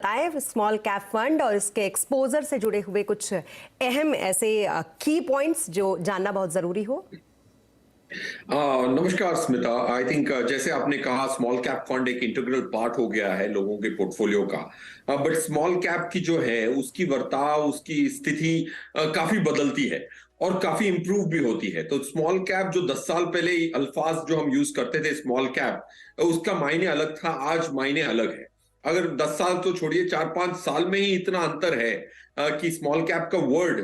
बताएं small cap fund और इसके एक्सपोजर से जुड़े हुए कुछ अहम ऐसे की पॉइंट्स जो जानना बहुत जरूरी हो। नमस्कार स्मिता। आई थिंक जैसे आपने कहा स्मॉल कैप फंड एक इंटीग्रल पार्ट हो गया है लोगों के पोर्टफोलियो का। बट स्मॉल कैप की जो है उसकी वर्ताव उसकी स्थिति काफी बदलती है और काफी इंप्रूव भी होती है। तो स्मॉल कैप जो 10 साल पहले अल्फाज जो हम यूज करते थे स्मॉल कैप उसका मायने अलग था, आज मायने अलग है। अगर 10 साल तो छोड़िए, 4-5 साल में ही इतना अंतर है कि स्मॉल कैप का वर्ड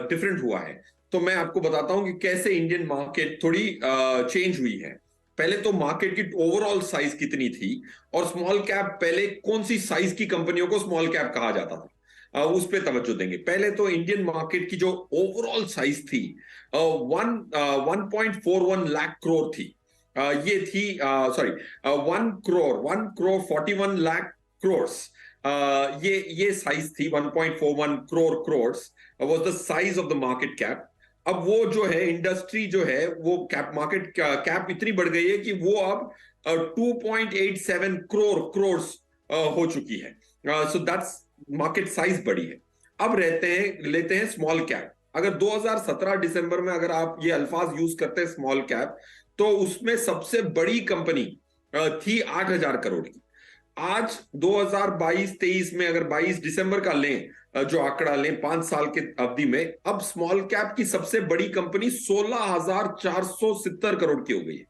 डिफरेंट हुआ है। तो मैं आपको बताता हूं कि कैसे इंडियन मार्केट थोड़ी चेंज हुई है। पहले तो मार्केट की ओवरऑल साइज कितनी थी और स्मॉल कैप पहले कौन सी साइज की कंपनियों को स्मॉल कैप कहा जाता था, उस पे तवज्जो देंगे। पहले तो इंडियन मार्केट की जो ओवरऑल साइज थी 1.41 लाख करोड़ थी। ये थी, सॉरी, 1 करोड़ 41 लाख करोड़। ये साइज थी 1.41 crore was the size of the market cap. अब वो जो है इंडस्ट्री जो है वो कैप मार्केट कैप इतनी बढ़ गई है कि वो अब 2.87 करोड़ हो चुकी है। सो दैट्स मार्केट साइज बढ़ी है। अब लेते हैं स्मॉल कैप। अगर 2017 दिसंबर में अगर आप ये अल्फाज यूज करते हैं स्मॉल कैप, तो उसमें सबसे बड़ी कंपनी थी 8,000 करोड़ की। आज 2022-23 में अगर 22 दिसंबर का लें, जो आंकड़ा लें 5 साल के अवधि में, अब स्मॉल कैप की सबसे बड़ी कंपनी 16,470 करोड़ की हो गई है।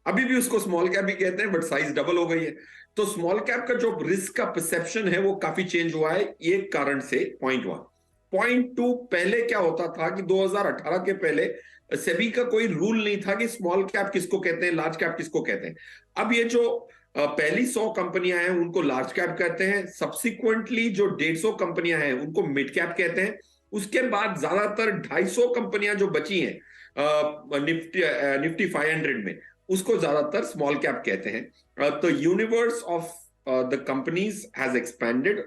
अभी भी उसको स्मॉल कैप ही कहते हैं बट साइज डबल हो गई है। तो स्मॉल कैप का जो रिस्क का परसेप्शन है वो काफी चेंज हुआ है, एक कारण से। Point one. पॉइंट टू, पहले क्या होता था कि 2018 के पहले सेबी का कोई रूल नहीं था कि स्मॉल कैप किसको कहते हैं, लार्ज कैप किसको कहते हैं। अब ये जो पहली 100 कंपनियां हैं उनको लार्ज कैप कहते हैं, सब्सिक्वेंटली जो 150 कंपनियां हैं उनको मिड कैप कहते हैं। उसके बाद ज्यादातर 250 कंपनियां जो बची हैं निफ्टी 500 में, उसको ज्यादातर स्मॉल कैप कहते हैं। तो universe of the companies has expanded,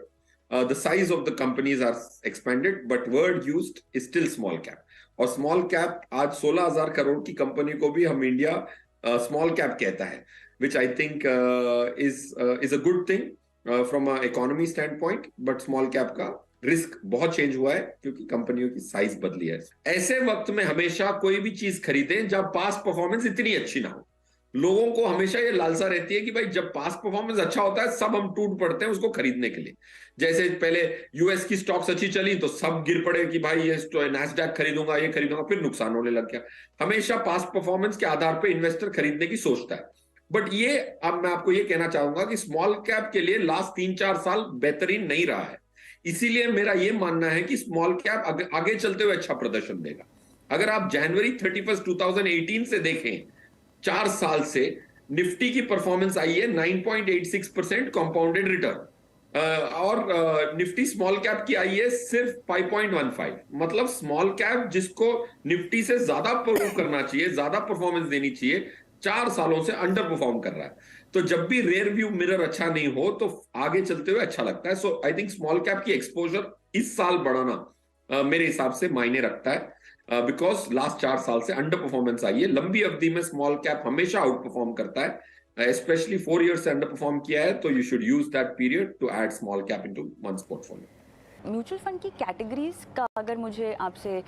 the size of the companies are expanded, but word used is still small cap. और स्मॉल कैप आज 16,000 करोड़ की कंपनी को भी हम इंडिया स्मॉल कैप कहता है, which I think is a good thing from a economy standpoint, but small cap का risk बहुत चेंज हुआ है क्योंकि कंपनियों की साइज बदली है। ऐसे वक्त में हमेशा कोई भी चीज खरीदें जब पास्ट परफॉर्मेंस इतनी अच्छी ना हो। लोगों को हमेशा ये लालसा रहती है कि भाई जब पास्ट परफॉर्मेंस अच्छा होता है सब हम टूट पड़ते हैं उसको खरीदने के लिए। जैसे पहले यूएस की स्टॉक्स अच्छी चली तो सब गिर पड़े कि भाई ये नैस्डैक खरीदूंगा, ये खरीदूंगा, फिर नुकसान होने लग गया। हमेशा पास्ट परफॉर्मेंस के आधार पर इन्वेस्टर खरीदने की सोचता है। बट ये, अब मैं आपको ये कहना चाहूंगा कि स्मॉल कैप के लिए लास्ट 3-4 साल बेहतरीन नहीं रहा है। इसीलिए मेरा ये मानना है कि स्मॉल कैप आगे चलते हुए अच्छा प्रदर्शन देगा। अगर आप जनवरी 31 2018 से देखें, 4 साल से निफ्टी की परफॉर्मेंस आई है 9.86% कंपाउंडेड रिटर्न, और निफ्टी स्मॉल कैप की आई है सिर्फ 5.15। मतलब स्मॉल कैप जिसको निफ्टी से ज्यादा परफॉर्म करना चाहिए, ज्यादा परफॉर्मेंस देनी चाहिए, 4 सालों से अंडर परफॉर्म कर रहा है। तो जब भी रेयर व्यू मिरर अच्छा नहीं हो तो आगे चलते हुए अच्छा लगता है। सो आई थिंक स्मॉल कैप की एक्सपोजर इस साल बढ़ाना मेरे हिसाब से मायने रखता है, बिकॉज लास्ट 4 साल से अंडर परफॉर्मेंस आई है। लंबी अवधि में स्मॉल कैप हमेशा आउट परफॉर्म करता है, स्पेशली 4 ईयर से अंडर परफॉर्म किया है, तो you should use that period to add small cap into one's portfolio. Mutual fund की कैटेगरीज का अगर मुझे आपसे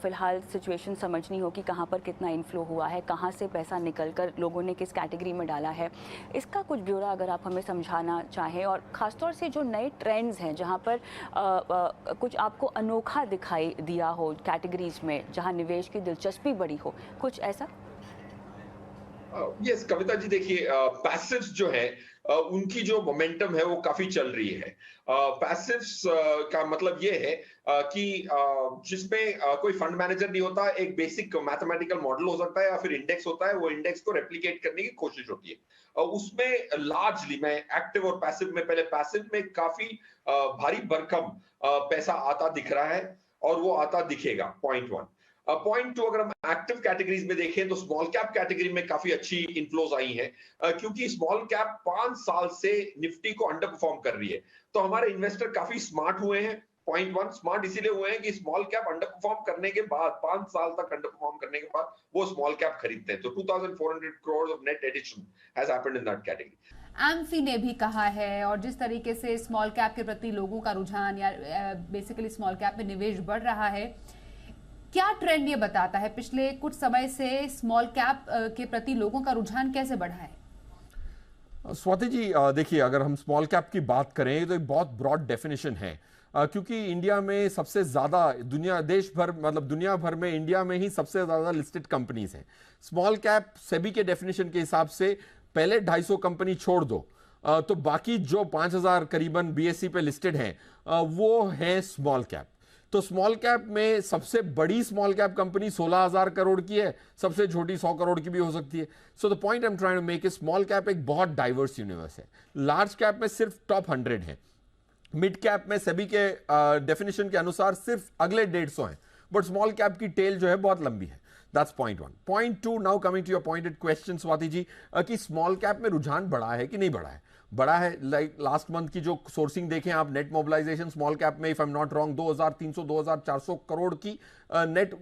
फ़िलहाल सिचुएशन समझनी हो कि कहाँ पर कितना इन्फ्लो हुआ है, कहाँ से पैसा निकल कर लोगों ने किस कैटेगरी में डाला है, इसका कुछ ब्यौरा अगर आप हमें समझाना चाहें। और ख़ासतौर से जो नए ट्रेंड्स हैं जहाँ पर कुछ आपको अनोखा दिखाई दिया हो कैटेगरीज में, जहाँ निवेश की दिलचस्पी बढ़ी हो, कुछ ऐसा। यस कविता जी, देखिए पैसिव्स जो है उनकी जो मोमेंटम है वो काफी चल रही है। पैसिव्स का मतलब ये है कि जिसमें कोई फंड मैनेजर नहीं होता, एक बेसिक मैथमेटिकल मॉडल हो सकता है या फिर इंडेक्स होता है, वो इंडेक्स को रेप्लिकेट करने की कोशिश होती है। उसमें लार्जली मैं एक्टिव और पैसिव में, पहले पैसिव में काफी भारी भरकम पैसा आता दिख रहा है और वो आता दिखेगा। Point one. पॉइंट टू, अगर हम एक्टिव कैटेगरीज में देखें तो स्मॉल कैप कैटेगरी में काफी अच्छी इनफ्लोज आई हैं, क्योंकि स्मॉल कैप 5 साल से निफ्टी को अंडर परफॉर्म कर रही है। तो हमारे इन्वेस्टर काफी स्मार्ट हुए हैं। पॉइंट वन, स्मार्ट इसीलिए हुए हैं कि स्मॉल कैप अंडर परफॉर्म करने के बाद, 5 साल तक अंडर परफॉर्म करने के बाद वो स्मॉल कैप खरीदते हैं। तो 2400 crore of net addition has happened in that category. AMFI ने भी कहा है, और जिस तरीके से स्मॉल कैप के प्रति लोगों का रुझान या बेसिकली स्मॉल कैप में निवेश बढ़ रहा है, क्या ट्रेंड ये बताता है पिछले कुछ समय से स्मॉल कैप के प्रति लोगों का रुझान कैसे बढ़ा है? स्वाति जी, देखिए, अगर हम स्मॉल कैप की बात करें तो एक बहुत ब्रॉड डेफिनेशन है, क्योंकि इंडिया में सबसे ज्यादा दुनिया भर में इंडिया में ही सबसे ज्यादा लिस्टेड कंपनीज हैं। स्मॉल कैप सेबी के डेफिनेशन के हिसाब से पहले 250 कंपनी छोड़ दो तो बाकी जो 5000 करीबन बीएसई पे लिस्टेड हैं वो हैं स्मॉल कैप। तो स्मॉल कैप में सबसे बड़ी स्मॉल कैप कंपनी 16,000 करोड़ की है, सबसे छोटी 100 करोड़ की भी हो सकती है। So the point I am trying to make is small cap एक बहुत डाइवर्स यूनिवर्स है। लार्ज कैप में सिर्फ टॉप 100 है, मिड कैप में सेबी के डेफिनेशन के अनुसार सिर्फ अगले 150 हैं, बट स्मॉल कैप की टेल जो है बहुत लंबी है। That's point 1। Point 2, now coming to your pointed question Swati ji, कि स्मॉल कैप में रुझान बढ़ा है कि नहीं बढ़ा है? बड़ा है। लाइक लास्ट मंथ की जो सोर्सिंग देखें आप, नेट मोबिलाइजेशन स्मॉल कैप में, if I am not wrong, 2300 2400 crore की नेट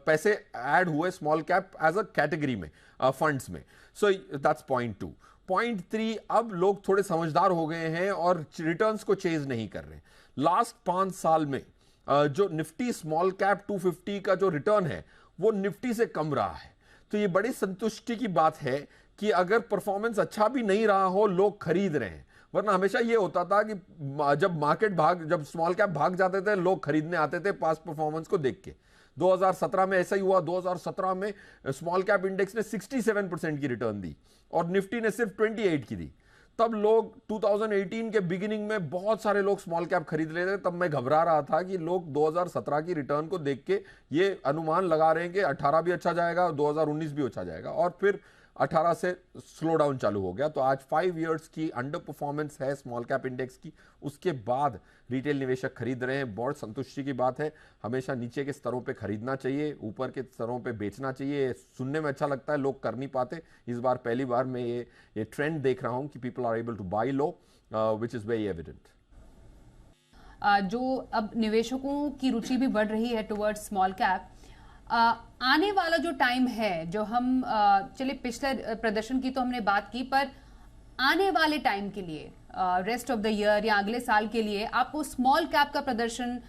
पैसे ऐड हुए small cap as a category में, फंड्स में। So that's point 2। पॉइंट 3, अब लोग थोड़े समझदार हो गए हैं और रिटर्न्स को चेज नहीं कर रहे। लास्ट 5 साल में जो निफ्टी स्मॉल कैप 250 का जो रिटर्न है वो निफ्टी से कम रहा है। तो ये बड़ी संतुष्टि की बात है कि अगर परफॉर्मेंस अच्छा भी नहीं रहा हो, लोग खरीद रहे हैं। वरना हमेशा ये होता था कि जब स्मॉल कैप भाग जाते थे, लोग खरीदने आते थे पास्ट परफॉर्मेंस को देख के। 2017 में ऐसा ही हुआ। 2017 में स्मॉल कैप इंडेक्स ने 67% की रिटर्न दी और निफ्टी ने सिर्फ 28 की दी। तब लोग 2018 के बिगिनिंग में बहुत सारे लोग स्मॉल कैप खरीद रहे थे। तब मैं घबरा रहा था कि लोग 2017 की रिटर्न को देख के ये अनुमान लगा रहे हैं कि 18 भी अच्छा जाएगा, 2019 भी अच्छा जाएगा, और फिर 18 से स्लो डाउन चालू हो गया। तो आज 5 इयर्स की अंडर परफॉर्मेंस है स्मॉल कैप इंडेक्स की, उसके बाद रिटेल निवेशक खरीद रहे हैं। बहुत संतुष्टि की बात है। हमेशा नीचे के स्तरों पे खरीदना चाहिए, ऊपर के स्तरों पे बेचना चाहिए। सुनने में अच्छा लगता है, लोग कर नहीं पाते। इस बार पहली बार मैं ये ट्रेंड देख रहा हूं कि people are able to buy low, which is very evident. जो अब निवेशकों की रुचि भी बढ़ रही है टुवर्ड्स स्मॉल कैप, आने वाला जो टाइम है, जो हम चलिए पिछले प्रदर्शन की तो हमने बात की, पर आने वाले टाइम के लिए, रेस्ट ऑफ द ईयर या अगले साल के लिए, आपको स्मॉल कैप का प्रदर्शन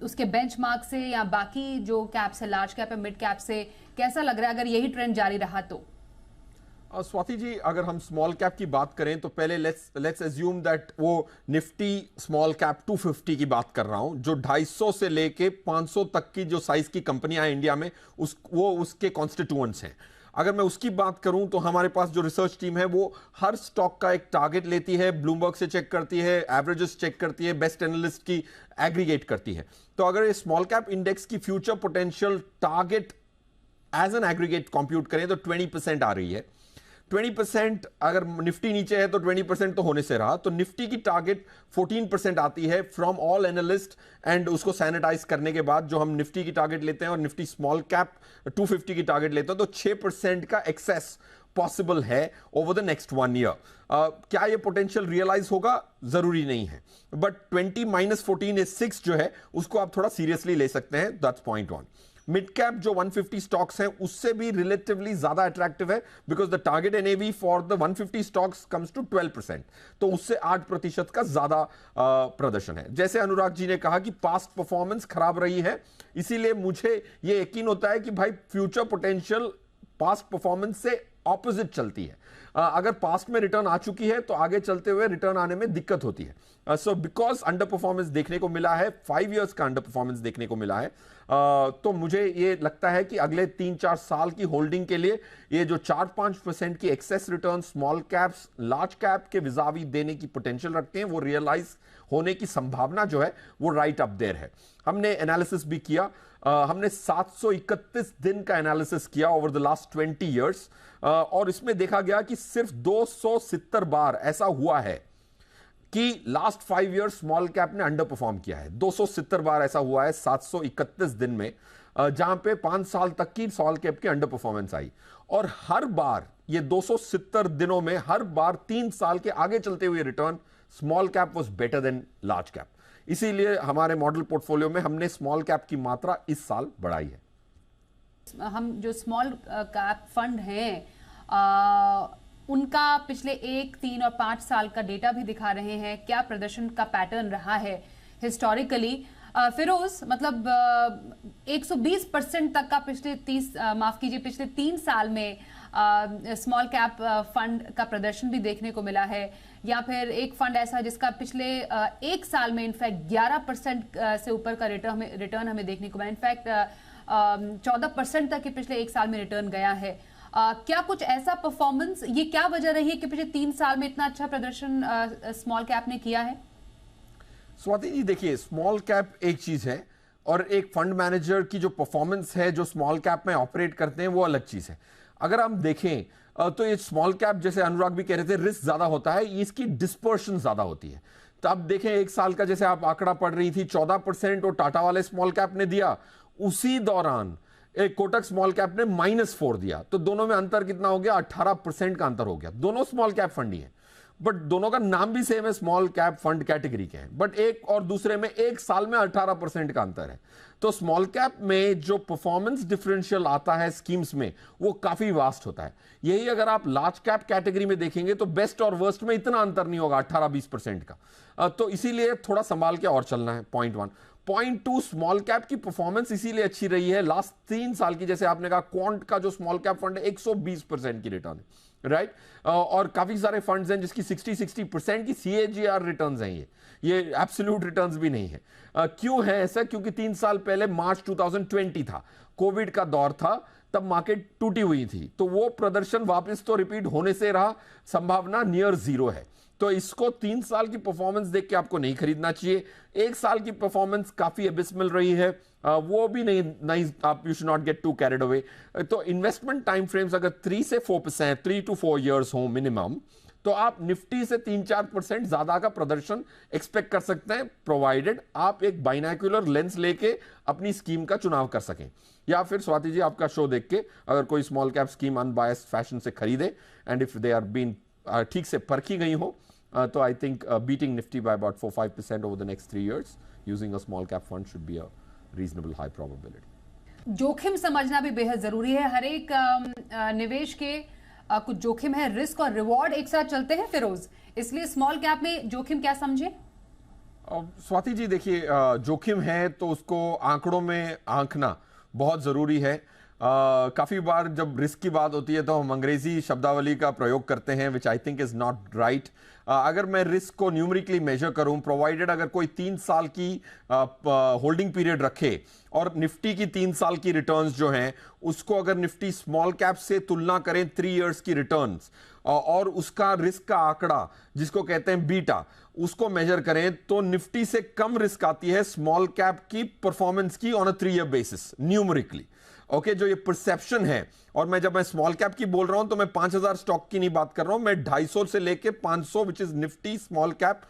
उसके बेंचमार्क से या बाकी जो कैप्स है, लार्ज कैप या मिड कैप से, कैसा लग रहा है अगर यही ट्रेंड जारी रहा तो? स्वाति जी, अगर हम स्मॉल कैप की बात करें तो पहले लेट्स एज्यूम दैट वो निफ्टी स्मॉल कैप 250 की बात कर रहा हूं, जो 250 से लेके 500 तक की जो साइज की कंपनियां हैं इंडिया में, वो उसके कॉन्स्टिट्यूएंट्स हैं। अगर मैं उसकी बात करूं तो हमारे पास जो रिसर्च टीम है वो हर स्टॉक का एक टारगेट लेती है, ब्लूमबर्ग से चेक करती है, एवरेजेस चेक करती है, बेस्ट एनालिस्ट की एग्रीगेट करती है। तो अगर ये स्मॉल कैप इंडेक्स की future potential target as an aggregate compute करें तो 20% आ रही है। 20%, अगर निफ्टी नीचे है तो 20% तो होने से रहा। तो निफ्टी की टारगेट 14% आती है फ्रॉम ऑल एनालिस्ट, एंड उसको सैनिटाइज करने के बाद जो हम निफ्टी की टारगेट लेते हैं और निफ्टी स्मॉल कैप 250 की टारगेट लेते हैं, तो 6% का एक्सेस पॉसिबल है ओवर द नेक्स्ट 1 ईयर। क्या ये पोटेंशियल रियलाइज होगा? जरूरी नहीं है, बट 20 - 14 is 6 जो है, उसको आप थोड़ा सीरियसली ले सकते हैं। That's point 1। मिड कैप जो 150 स्टॉक्स हैं उससे भी रिलेटिवली ज्यादा अट्रैक्टिव है, because the target NAV for the 150 stocks comes to 12%, तो उससे 8% का ज्यादा प्रदर्शन है। जैसे अनुराग जी ने कहा कि पास्ट परफॉर्मेंस खराब रही है, इसीलिए मुझे यह यकीन होता है कि भाई फ्यूचर पोटेंशियल पास्ट परफॉर्मेंस से ऑपोजिट चलती है। अगर पास्ट में रिटर्न आ चुकी है तो आगे चलते हुए रिटर्न आने में दिक्कत होती है। सो बिकॉज अंडर परफॉर्मेंस देखने को मिला है, 5 इयर्स का अंडर परफॉर्मेंस देखने को मिला है, तो मुझे ये लगता है कि अगले 3-4 साल की होल्डिंग के लिए ये जो 4-5% की excess return small caps large cap के विजावी देने की पोटेंशियल रखते हैं, वो रियलाइज होने की संभावना जो है वो राइट अप देयर है। हमने एनालिसिस भी किया, हमने 731 दिन का एनालिसिस किया ओवर द लास्ट 20 इयर्स, और इसमें देखा गया कि सिर्फ 270 बार ऐसा हुआ है कि लास्ट 5 इयर्स स्मॉल कैप ने अंडर परफॉर्म किया है। 270 बार ऐसा हुआ है 731 दिन में, जहां पे 5 साल तक की स्मॉल कैप की अंडर परफॉर्मेंस आई, और हर बार ये 270 दिनों में हर बार 3 साल के आगे चलते हुए return small cap was better than large cap. इसीलिए हमारे मॉडल पोर्टफोलियो में हमने स्मॉल कैप की मात्रा इस साल बढ़ाई है। हम जो स्मॉल कैप फंड हैं, उनका पिछले 1, 3 और 5 साल का डेटा भी दिखा रहे हैं, क्या प्रदर्शन का पैटर्न रहा है हिस्टोरिकली। फिरोज, मतलब 120% तक का पिछले 3 साल में स्मॉल कैप फंड का प्रदर्शन भी देखने को मिला है, या फिर एक फंड ऐसा जिसका पिछले 1 साल में इनफैक्ट 11% से ऊपर का रिटर्न हमें देखने को मिला। इनफैक्ट 14% तक के पिछले 1 साल में रिटर्न गया है। क्या कुछ ऐसा परफॉर्मेंस, ये क्या वजह रही है कि पिछले 3 साल में इतना अच्छा प्रदर्शन स्मॉल कैप ने किया है? स्वाति जी, देखिए, स्मॉल कैप एक चीज है और एक फंड मैनेजर की जो परफॉर्मेंस है जो स्मॉल कैप में ऑपरेट करते हैं वो अलग चीज है। अगर हम देखें तो ये स्मॉल कैप, जैसे अनुराग भी कह रहे थे, रिस्क ज्यादा होता है, इसकी डिस्पर्शन ज्यादा होती है। तो अब देखें, 1 साल का जैसे आप आंकड़ा पढ़ रही थी 14% और टाटा वाले स्मॉल कैप ने दिया, उसी दौरान एक कोटक स्मॉल कैप ने -4 दिया। तो दोनों में अंतर कितना हो गया? 18% का अंतर हो गया। दोनों स्मॉल कैप फंड ही है, बट दोनों का नाम भी सेम है, स्मॉल कैप फंड कैटेगरी के हैं, बट एक और दूसरे में 1 साल में 18% का अंतर है। तो स्मॉल कैप में जो परफॉर्मेंस डिफरेंशियल आता है स्कीम्स में, वो काफी वास्ट होता है। यही अगर आप लार्ज कैप कैटेगरी में देखेंगे तो बेस्ट और वर्स्ट में इतना अंतर नहीं होगा 18-20% का। तो इसीलिए थोड़ा संभाल के और चलना है, पॉइंट 1। पॉइंट 2, स्मॉल कैप की परफॉर्मेंस इसीलिए अच्छी रही है लास्ट 3 साल की, जैसे आपने कहा क्वांट का जो स्मॉल कैप फंड है 120% की रिटर्न है, राइट। और काफी सारे फंड्स हैं जिसकी 60% की CAGR रिटर्न्स हैं। ये एब्सोल्यूट रिटर्न्स भी नहीं है। क्यों है ऐसा? क्योंकि 3 साल पहले मार्च 2020 था, कोविड का दौर था, तब मार्केट टूटी हुई थी, तो वो प्रदर्शन वापस तो रिपीट होने से रहा, संभावना नियर जीरो है। तो इसको 3 साल की परफॉर्मेंस देख के आपको नहीं खरीदना चाहिए। 1 साल की परफॉर्मेंस काफी एबिसमल रही है, वो भी नहीं आप, you should not get to carried away. तो इन्वेस्टमेंट टाइम फ्रेम्स अगर 3 से 4%, 3 to 4 years हो मिनिमम, तो आप निफ्टी से 3-4% ज्यादा का प्रदर्शन एक्सपेक्ट कर सकते हैं, प्रोवाइडेड आप एक बाइनोक्युलर लेंस लेके अपनी स्कीम का चुनाव कर सकें। या फिर स्वाति जी, आपका शो देख के अगर कोई small cap scheme unbiased fashion से खरीदे, and if they are been ठीक से परखी गई हो, तो I think beating Nifty by about 4-5% over the next 3 years using a small cap fund should be a reasonable high probability. जोखिम समझना भी बेहद जरूरी है। हर एक निवेश के कुछ जोखिम है, रिस्क और रिवॉर्ड एक साथ चलते हैं फिरोज, इसलिए स्मॉल कैप में जोखिम क्या समझे? स्वाति जी, देखिए, जोखिम है तो उसको आंकड़ों में आंकना बहुत जरूरी है। काफी बार जब रिस्क की बात होती है तो हम अंग्रेजी शब्दावली का प्रयोग करते हैं, which I think is not right. अगर मैं रिस्क को न्यूमेरिकली मेजर करूं, प्रोवाइडेड अगर कोई 3 साल की होल्डिंग पीरियड रखे और निफ्टी की 3 साल की रिटर्न्स जो हैं उसको अगर निफ्टी स्मॉल कैप से तुलना करें 3 years की रिटर्न्स, और उसका रिस्क का आंकड़ा जिसको कहते हैं बीटा, उसको मेजर करें, तो निफ्टी से कम रिस्क आती है स्मॉल कैप की परफॉर्मेंस की on a 3 year basis numerically. Okay, जो ये परसेप्शन है, और मैं जब मैं स्मॉल कैप की बोल रहा हूं तो मैं 5000 स्टॉक की नहीं बात कर रहा हूं, मैं 250 से लेके 500 which is Nifty small cap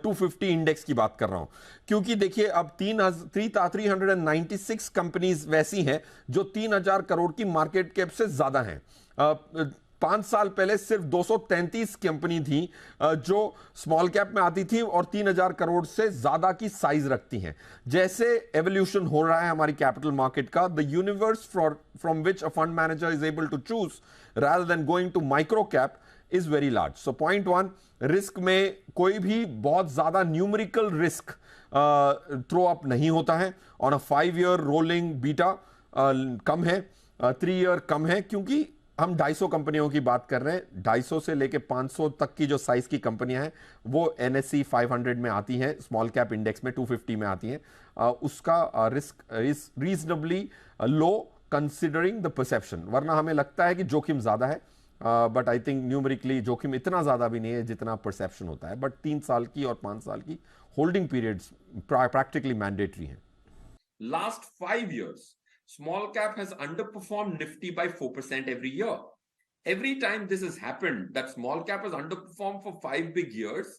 250 index की बात कर रहा हूं। क्योंकि देखिए, अब 396 कंपनीज वैसी हैं जो 3000 करोड़ की मार्केट कैप से ज्यादा हैं। 5 साल पहले सिर्फ 233 कंपनी थी जो स्मॉल कैप में आती थी और 3000 करोड़ से ज्यादा की साइज रखती हैं। जैसे एवोल्यूशन हो रहा है हमारी कैपिटल मार्केट का, the universe from which a fund manager is able to choose rather than going to micro cap is very large. So point 1, risk में कोई भी बहुत ज्यादा न्यूमेरिकल रिस्क थ्रो अप नहीं होता है। On a 5 year rolling beta कम है, 3 year कम है, क्योंकि हम 250 कंपनियों की बात कर रहे हैं। 250 से लेके 500 तक की जो साइज की कंपनियां हैं वो NSE 500 में आती हैं, स्मॉल कैप इंडेक्स में 250 में आती हैं। उसका risk is reasonably low considering the perception, वरना हमें लगता है कि जोखिम ज्यादा है, बट आई थिंक न्यूमेरिकली जोखिम इतना ज्यादा भी नहीं है जितना परसेप्शन होता है। बट 3 साल की और 5 साल की होल्डिंग पीरियड्स प्रैक्टिकली मैंडेटरी हैं। Last 5 years, small cap has underperformed Nifty by 4% every year. Every time this has happened, that small cap has underperformed for 5 big years,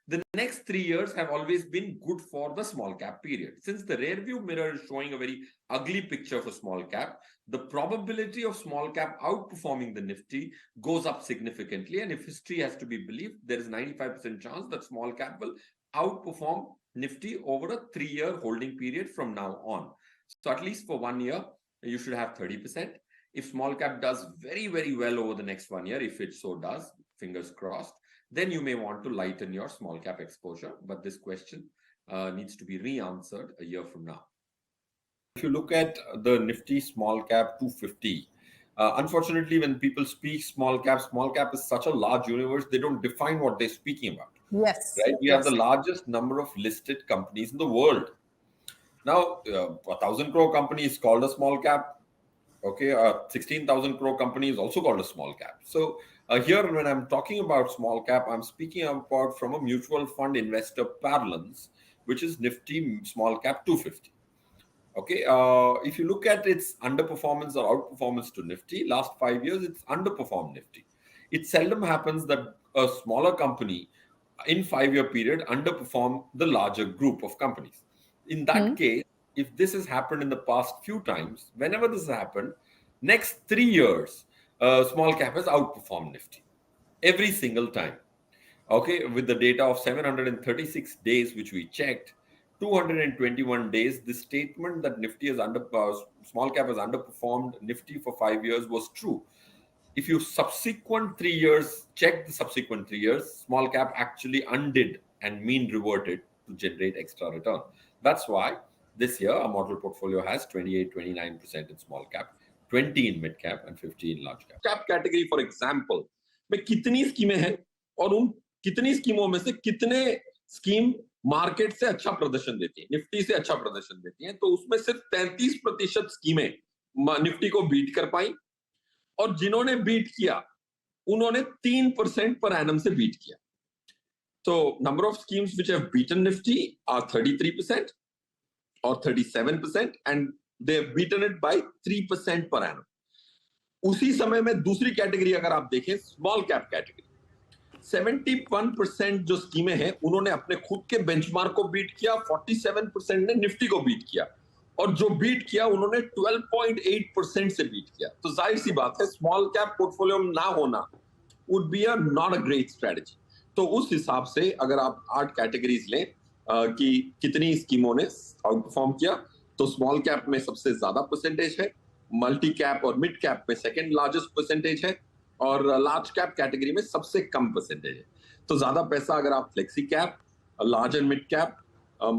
the next 3 years have always been good for the small cap period. Since the rear view mirror is showing a very ugly picture for small cap, the probability of small cap outperforming the Nifty goes up significantly. And if history has to be believed, there is 95% chance that small cap will outperform Nifty over a 3 year holding period from now on. So at least for 1 year, you should have 30%. If small cap does very, very well over the next 1 year, if it so does, fingers crossed, then you may want to lighten your small cap exposure. But this question needs to be re-answered a year from now. If you look at the Nifty small cap 250, unfortunately, when people speak small cap is such a large universe, they don't define what they're speaking about. Yes. Right? We have yes. the largest number of listed companies in the world. Now, 1,000 crore company is called a small cap. Okay, 16,000 crore company is also called a small cap. So here, when I'm talking about small cap, I'm speaking about from a mutual fund investor parlance, which is Nifty small cap 250. Okay, if you look at its underperformance or outperformance to Nifty, last 5 years, it's underperformed Nifty. It seldom happens that a smaller company in 5-year period underperform the larger group of companies. In that case, if this has happened in the past few times, whenever this has happened, next 3 years, small cap has outperformed Nifty every single time. Okay, with the data of 736 days, which we checked, 221 days, the statement that Nifty has small cap has underperformed Nifty for 5 years was true. If you subsequent 3 years, check the subsequent 3 years, small cap actually undid and mean reverted to generate extra return. That's why this year our model portfolio has 28-29% in small cap, 20 in mid cap and 50 in large cap. Cap category, for example, में कितनी स्कीमें हैं और उन कितनी स्कीमों में से कितने स्कीम मार्केट से अच्छा प्रदर्शन देती है, निफ्टी से अच्छा प्रदर्शन देती हैं, तो उसमें सिर्फ 33% स्कीमें निफ्टी को बीट कर पाई और जिन्होंने बीट किया उन्होंने 3% पर एनम से बीट किया. So number of schemes which have beaten Nifty are 33% or 37% and they have beaten it by 3% per annum. उसी समय में दूसरी कैटेगरी अगर आप देखें, स्मॉल कैप कैटेगरी, 71% जो स्कीमें हैं उन्होंने अपने खुद के बेंचमार्क को बीट किया, 47% ने निफ्टी को बीट किया और जो बीट किया उन्होंने 12.8% से बीट किया. तो जाहिर सी बात है स्मॉल कैप पोर्टफोलियो में ना होना would be a not a great strategy. तो उस हिसाब से अगर आप 8 कैटेगरीज लें कि कितनी स्कीमों ने आउट परफॉर्म किया, तो स्मॉल कैप में सबसे ज्यादा परसेंटेज है, मल्टी कैप और मिड कैप में सेकंड लार्जेस्ट परसेंटेज है और लार्ज कैप कैटेगरी में सबसे कम परसेंटेज है. तो ज्यादा पैसा अगर आप flexi cap, large and mid cap,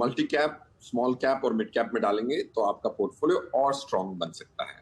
multi cap, small cap और मिड कैप में डालेंगे तो आपका पोर्टफोलियो और स्ट्रॉन्ग बन सकता है.